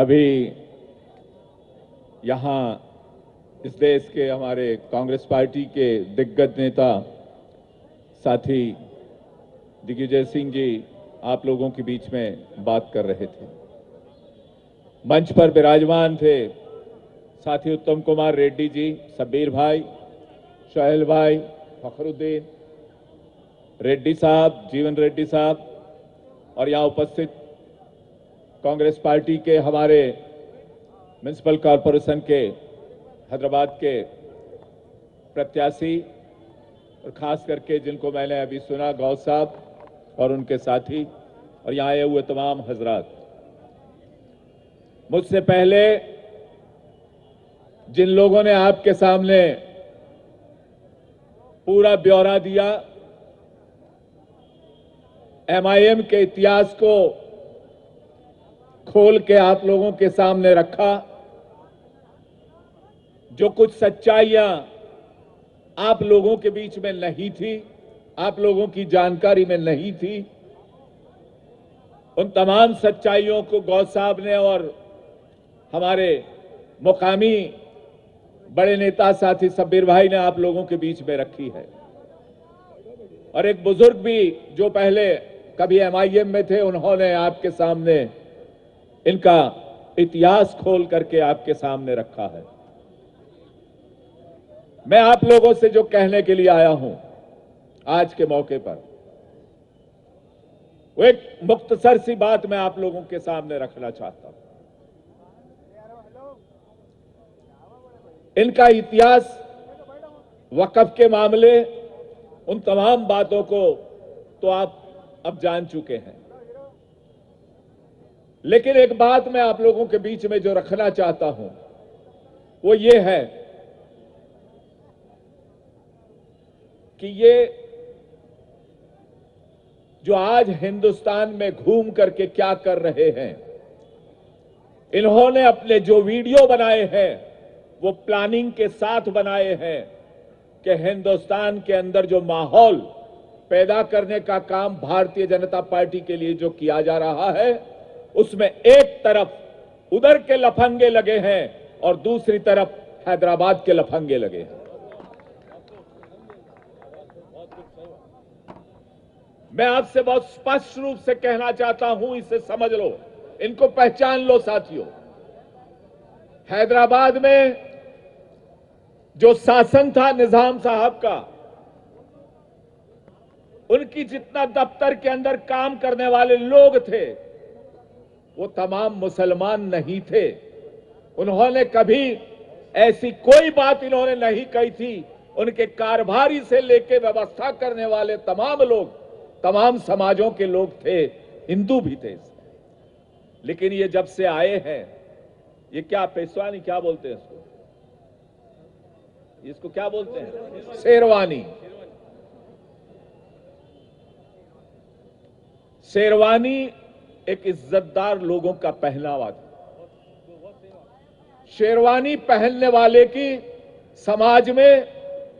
अभी यहाँ इस देश के हमारे कांग्रेस पार्टी के दिग्गज नेता साथी दिग्विजय सिंह जी आप लोगों के बीच में बात कर रहे थे। मंच पर विराजमान थे साथी उत्तम कुमार रेड्डी जी, शब्बीर भाई, शोहेल भाई, फखरुद्दीन रेड्डी साहब, जीवन रेड्डी साहब और यहां उपस्थित कांग्रेस पार्टी के हमारे म्युनिसिपल कॉरपोरेशन के हैदराबाद के प्रत्याशी और खास करके जिनको मैंने अभी सुना, गौस साहब और उनके साथी और यहां आए हुए तमाम हजरात। मुझसे पहले जिन लोगों ने आपके सामने पूरा ब्यौरा दिया, एमआईएम के इतिहास को खोल के आप लोगों के सामने रखा, जो कुछ सच्चाइयां आप लोगों के बीच में नहीं थी, आप लोगों की जानकारी में नहीं थी, उन तमाम सच्चाइयों को गौस साहब ने और हमारे मुकामी बड़े नेता साथी शब्बीर भाई ने आप लोगों के बीच में रखी है। और एक बुजुर्ग भी जो पहले कभी एमआईएम में थे, उन्होंने आपके सामने इनका इतिहास खोल करके आपके सामने रखा है। मैं आप लोगों से जो कहने के लिए आया हूं आज के मौके पर, वो एक मुख्तसर सी बात मैं आप लोगों के सामने रखना चाहता हूं। इनका इतिहास, वक्फ के मामले, उन तमाम बातों को तो आप अब जान चुके हैं, लेकिन एक बात मैं आप लोगों के बीच में जो रखना चाहता हूं वो ये है कि ये जो आज हिंदुस्तान में घूम करके क्या कर रहे हैं, इन्होंने अपने जो वीडियो बनाए हैं वो प्लानिंग के साथ बनाए हैं कि हिंदुस्तान के अंदर जो माहौल पैदा करने का काम भारतीय जनता पार्टी के लिए जो किया जा रहा है, उसमें एक तरफ उधर के लफंगे लगे हैं और दूसरी तरफ हैदराबाद के लफंगे लगे हैं। मैं आपसे बहुत स्पष्ट रूप से कहना चाहता हूं, इसे समझ लो, इनको पहचान लो साथियों। हैदराबाद में जो शासन था निजाम साहब का, उनकी जितना दफ्तर के अंदर काम करने वाले लोग थे वो तमाम मुसलमान नहीं थे। उन्होंने कभी ऐसी कोई बात इन्होंने नहीं कही थी। उनके कारभारी से लेकर व्यवस्था करने वाले तमाम लोग, तमाम समाजों के लोग थे, हिंदू भी थे। लेकिन ये जब से आए हैं, ये क्या पेशवानी क्या बोलते हैं इसको क्या बोलते हैं? शेरवानी। शेरवानी एक इज्जतदार लोगों का पहनावा था। शेरवानी पहनने वाले की समाज में,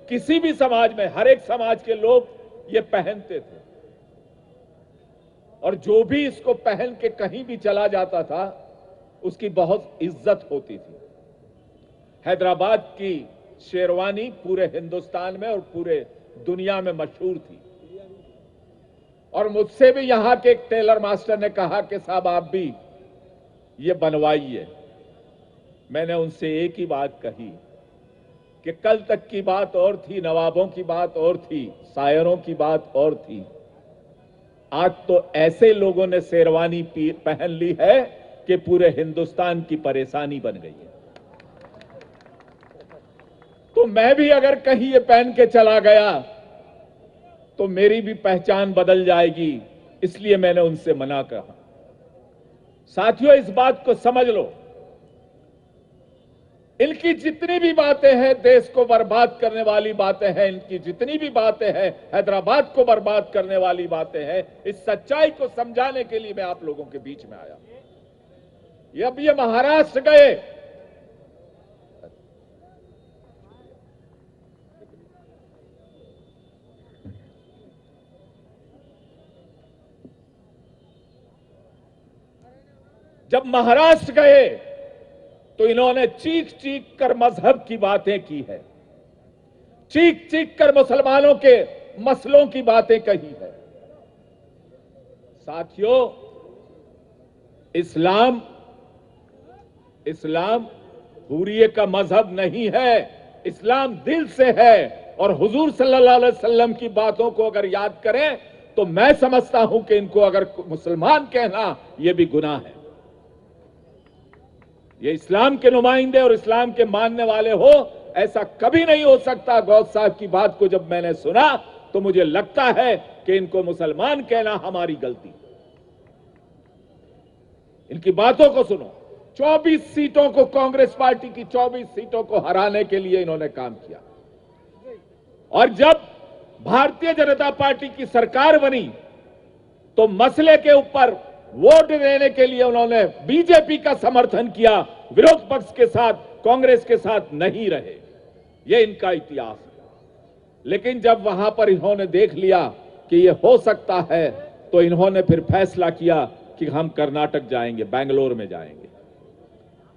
किसी भी समाज में, हर एक समाज के लोग ये पहनते थे और जो भी इसको पहन के कहीं भी चला जाता था उसकी बहुत इज्जत होती थी। हैदराबाद की शेरवानी पूरे हिंदुस्तान में और पूरे दुनिया में मशहूर थी। और मुझसे भी यहां के एक टेलर मास्टर ने कहा कि साहब आप भी ये बनवाइए। मैंने उनसे एक ही बात कही कि कल तक की बात और थी, नवाबों की बात और थी, शायरों की बात और थी। आज तो ऐसे लोगों ने शेरवानी पहन ली है कि पूरे हिंदुस्तान की परेशानी बन गई है। तो मैं भी अगर कहीं ये पहन के चला गया तो मेरी भी पहचान बदल जाएगी, इसलिए मैंने उनसे मना कहा। साथियों, इस बात को समझ लो, इनकी जितनी भी बातें हैं देश को बर्बाद करने वाली बातें हैं, इनकी जितनी भी बातें हैं हैदराबाद को बर्बाद करने वाली बातें हैं, इस सच्चाई को समझाने के लिए मैं आप लोगों के बीच में आया। अब ये महाराष्ट्र गए, जब महाराष्ट्र गए तो इन्होंने चीख चीख कर मजहब की बातें की है, चीख चीख कर मुसलमानों के मसलों की बातें कही है। साथियों, इस्लाम हुर्रियत का मजहब नहीं है, इस्लाम दिल से है। और हुजूर सल्लल्लाहु अलैहि वसल्लम की बातों को अगर याद करें तो मैं समझता हूं कि इनको अगर मुसलमान कहना यह भी गुनाह है। ये इस्लाम के नुमाइंदे और इस्लाम के मानने वाले हो, ऐसा कभी नहीं हो सकता। गौस साहब की बात को जब मैंने सुना तो मुझे लगता है कि इनको मुसलमान कहना हमारी गलती। इनकी बातों को सुनो। 24 सीटों को, कांग्रेस पार्टी की 24 सीटों को हराने के लिए इन्होंने काम किया। और जब भारतीय जनता पार्टी की सरकार बनी तो मसले के ऊपर वोट देने के लिए उन्होंने बीजेपी का समर्थन किया, विरोध पक्ष के साथ, कांग्रेस के साथ नहीं रहे। यह इनका इतिहास है। लेकिन जब वहां पर इन्होंने देख लिया कि यह हो सकता है तो इन्होंने फिर फैसला किया कि हम कर्नाटक जाएंगे, बेंगलोर में जाएंगे।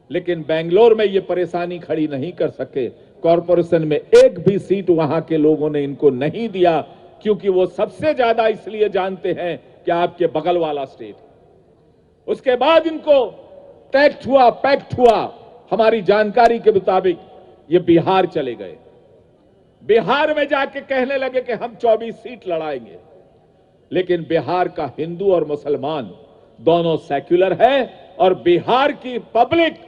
लेकिन बेंगलोर में ये परेशानी खड़ी नहीं कर सके। कॉरपोरेशन में एक भी सीट वहां के लोगों ने इनको नहीं दिया, क्योंकि वो सबसे ज्यादा इसलिए जानते हैं कि आपके बगल वाला स्टेट। उसके बाद इनको पैक्ट हुआ हमारी जानकारी के मुताबिक ये बिहार चले गए। बिहार में जाके कहने लगे कि हम 24 सीट लड़ाएंगे। लेकिन बिहार का हिंदू और मुसलमान दोनों सेक्युलर है और बिहार की पब्लिक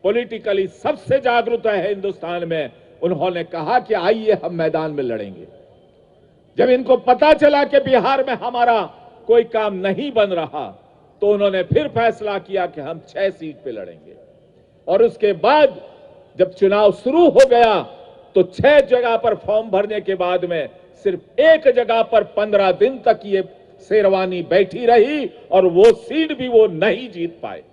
पॉलिटिकली सबसे जागरूक है हिंदुस्तान में। उन्होंने कहा कि आइए हम मैदान में लड़ेंगे। जब इनको पता चला कि बिहार में हमारा कोई काम नहीं बन रहा तो उन्होंने फिर फैसला किया कि हम 6 सीट पे लड़ेंगे। और उसके बाद जब चुनाव शुरू हो गया तो 6 जगह पर फॉर्म भरने के बाद में सिर्फ एक जगह पर 15 दिन तक ये शेरवानी बैठी रही और वो सीट भी वो नहीं जीत पाए।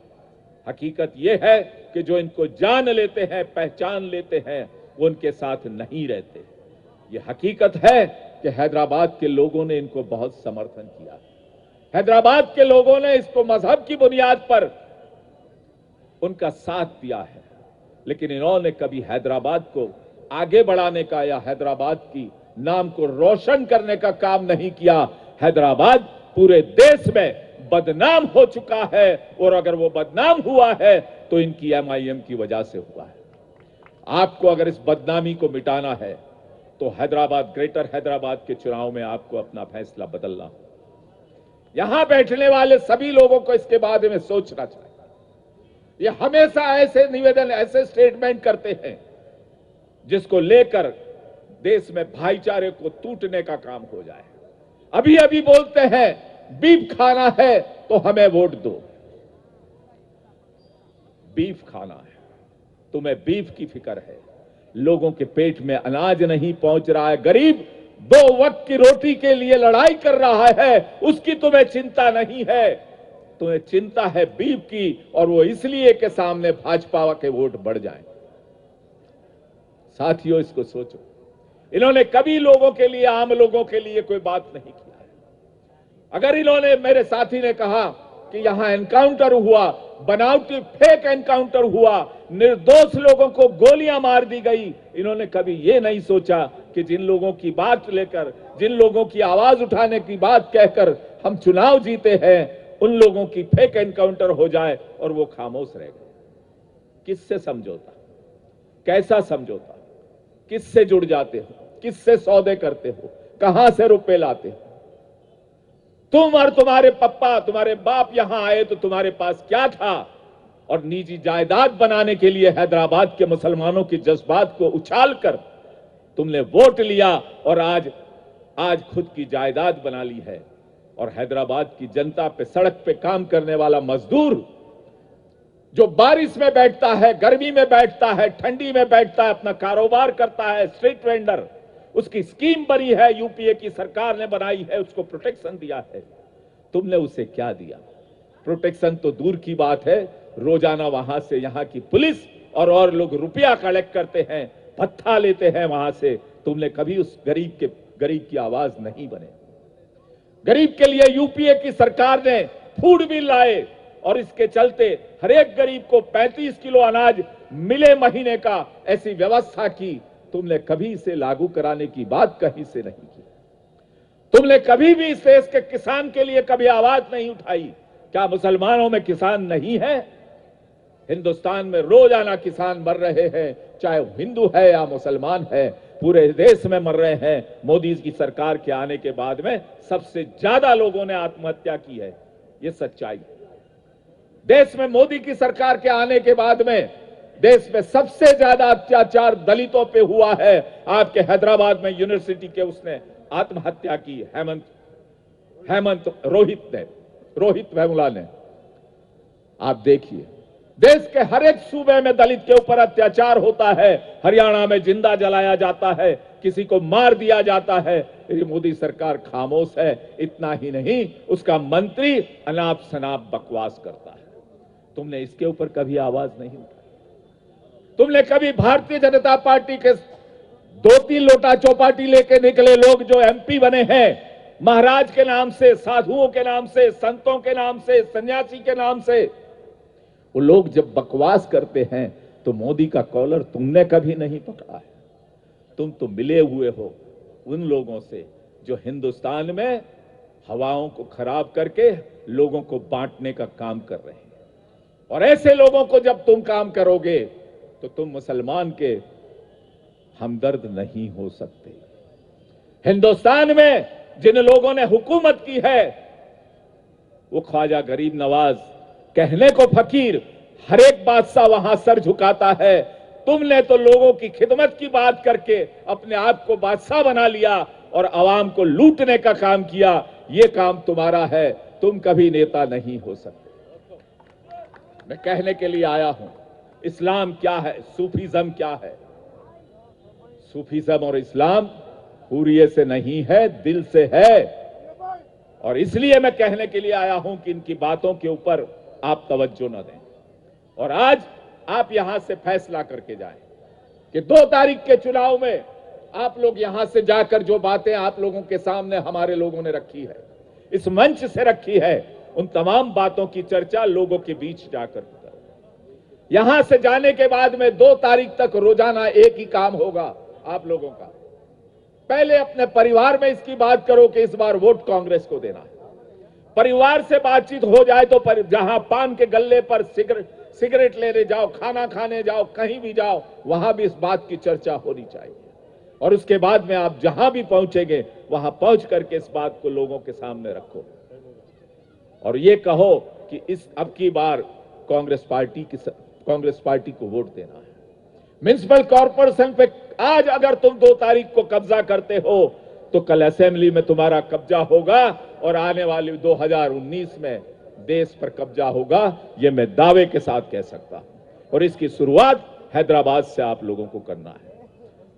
हकीकत ये है कि जो इनको जान लेते हैं, पहचान लेते हैं, वो उनके साथ नहीं रहते। ये हकीकत है कि हैदराबाद के लोगों ने इनको बहुत समर्थन किया। हैदराबाद के लोगों ने इसको मजहब की बुनियाद पर उनका साथ दिया है। लेकिन इन्होंने कभी हैदराबाद को आगे बढ़ाने का या हैदराबाद की नाम को रोशन करने का काम नहीं किया। हैदराबाद पूरे देश में बदनाम हो चुका है और अगर वो बदनाम हुआ है तो इनकी MIM की वजह से हुआ है। आपको अगर इस बदनामी को मिटाना है तो हैदराबाद, ग्रेटर हैदराबाद के चुनाव में आपको अपना फैसला बदलना हो। यहां बैठने वाले सभी लोगों को इसके बारे में सोचना चाहिए। ये हमेशा ऐसे निवेदन, ऐसे स्टेटमेंट करते हैं जिसको लेकर देश में भाईचारे को टूटने का काम हो जाए। अभी अभी बोलते हैं बीफ खाना है तो हमें वोट दो। बीफ खाना है, तुम्हें बीफ की फिक्र है। लोगों के पेट में अनाज नहीं पहुंच रहा है। गरीब 2 वक्त की रोटी के लिए लड़ाई कर रहा है, उसकी तुम्हें चिंता नहीं है। तुम्हें चिंता है बीफ की, और वो इसलिए कि सामने भाजपा के वोट बढ़ जाएं। साथियों, इसको सोचो। इन्होंने कभी लोगों के लिए, आम लोगों के लिए कोई बात नहीं किया है। अगर इन्होंने, मेरे साथी ने कहा कि यहां एनकाउंटर हुआ, बनावटी फेक एनकाउंटर हुआ, निर्दोष लोगों को गोलियां मार दी गई, इन्होंने कभी यह नहीं सोचा कि जिन लोगों की बात लेकर, जिन लोगों की आवाज उठाने की बात कहकर हम चुनाव जीते हैं, उन लोगों की फेक एनकाउंटर हो जाए और वो खामोश रह गए। किससे समझौता? कैसा समझौता? किससे जुड़ जाते हो? किससे सौदे करते हो? कहां से रुपए लाते हो? तुम और तुम्हारे पप्पा, तुम्हारे बाप यहां आए तो तुम्हारे पास क्या था? और निजी जायदाद बनाने के लिए हैदराबाद के मुसलमानों की जज्बात को उछालकर तुमने वोट लिया और आज खुद की जायदाद बना ली है। और हैदराबाद की जनता पे, सड़क पे काम करने वाला मजदूर जो बारिश में बैठता है, गर्मी में बैठता है, ठंडी में बैठता है, अपना कारोबार करता है, स्ट्रीट वेंडर, उसकी स्कीम बनी है, यूपीए की सरकार ने बनाई है, उसको प्रोटेक्शन दिया है। तुमने उसे क्या दिया? प्रोटेक्शन तो दूर की बात है, रोजाना वहां से यहां की पुलिस और लोग रुपया कलेक्ट करते हैं, भत्ता लेते हैं वहां से। तुमने कभी उस गरीब की आवाज नहीं बने। गरीब के लिए यूपीए की सरकार ने फूड बिल लाए और इसके चलते हर एक गरीब को 35 किलो अनाज मिले महीने का, ऐसी व्यवस्था की। तुमने कभी इसे लागू कराने की बात कहीं से नहीं की। तुमने कभी भी इस देश के किसान के लिए कभी आवाज नहीं उठाई। क्या मुसलमानों में किसान नहीं है? हिंदुस्तान में रोजाना किसान मर रहे हैं, चाहे हिंदू है या मुसलमान है, पूरे देश में मर रहे हैं। मोदी की सरकार के आने के बाद में सबसे ज्यादा लोगों ने आत्महत्या की है, ये सच्चाई। देश में मोदी की सरकार के आने के बाद में देश में सबसे ज्यादा अत्याचार दलितों पे हुआ है। आपके हैदराबाद में यूनिवर्सिटी के उसने आत्महत्या की, रोहित वेमुला ने। आप देखिए, देश के हर एक सूबे में दलित के ऊपर अत्याचार होता है। हरियाणा में जिंदा जलाया जाता है, किसी को मार दिया जाता है। ये मोदी सरकार खामोश है। इतना ही नहीं, उसका मंत्री अनाप शनाप बकवास करता है। तुमने इसके ऊपर कभी आवाज नहीं उठाई। तुमने कभी भारतीय जनता पार्टी के 2-3 लोटा चौपाटी लेके निकले लोग जो एमपी बने हैं, महाराज के नाम से, साधुओं के नाम से, संतों के नाम से, सन्यासी के नाम से, वो लोग जब बकवास करते हैं तो मोदी का कॉलर तुमने कभी नहीं पकड़ा है। तुम तो मिले हुए हो उन लोगों से जो हिंदुस्तान में हवाओं को खराब करके लोगों को बांटने का काम कर रहे हैं। और ऐसे लोगों को जब तुम काम करोगे तो तुम मुसलमान के हमदर्द नहीं हो सकते। हिंदुस्तान में जिन लोगों ने हुकूमत की है वो ख्वाजा गरीब नवाज, कहने को फकीर, हर एक बादशाह वहां सर झुकाता है। तुमने तो लोगों की खिदमत की बात करके अपने आप को बादशाह बना लिया और आवाम को लूटने का काम किया। ये काम तुम्हारा है, तुम कभी नेता नहीं हो सकते। मैं कहने के लिए आया हूं, इस्लाम क्या है, सूफीज्म क्या है। सूफीज्म और इस्लाम हुर्रियत से नहीं है, दिल से है। और इसलिए मैं कहने के लिए आया हूं कि इनकी बातों के ऊपर आप तवज्जो न दें और आज आप यहां से फैसला करके जाएं कि 2 तारीख के चुनाव में आप लोग यहां से जाकर जो बातें आप लोगों के सामने हमारे लोगों ने रखी है, इस मंच से रखी है, उन तमाम बातों की चर्चा लोगों के बीच जाकर करें। यहां से जाने के बाद में 2 तारीख तक रोजाना एक ही काम होगा आप लोगों का। पहले अपने परिवार में इसकी बात करो कि इस बार वोट कांग्रेस को देना है। परिवार से बातचीत हो जाए तो जहां पान के गल्ले पर सिगरेट लेने जाओ, खाना खाने जाओ, कहीं भी जाओ, वहां भी इस बात की चर्चा होनी चाहिए। और उसके बाद में आप जहां भी पहुंचेंगे वहां पहुंच करके इस बात को लोगों के सामने रखो और ये कहो कि इस अब की बार कांग्रेस पार्टी को वोट देना है। म्युनिसिपल कॉर्पोरेशन पे आज अगर तुम 2 तारीख को कब्जा करते हो तो कल असेंबली में तुम्हारा कब्जा होगा और आने वाली 2019 में देश पर कब्जा होगा। यह मैं दावे के साथ कह सकता हूं और इसकी शुरुआत हैदराबाद से आप लोगों को करना है।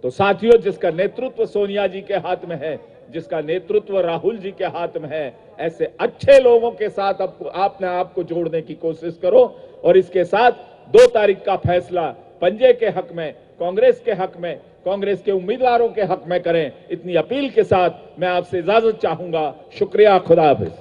तो साथियों, जिसका नेतृत्व सोनिया जी के हाथ में है, जिसका नेतृत्व राहुल जी के हाथ में है, ऐसे अच्छे लोगों के साथ आपने आपको जोड़ने की कोशिश करो और इसके साथ 2 तारीख का फैसला पंजे के हक में, कांग्रेस के हक में, कांग्रेस के उम्मीदवारों के हक में करें। इतनी अपील के साथ मैं आपसे इजाजत चाहूंगा। शुक्रिया, खुदा हाफिज।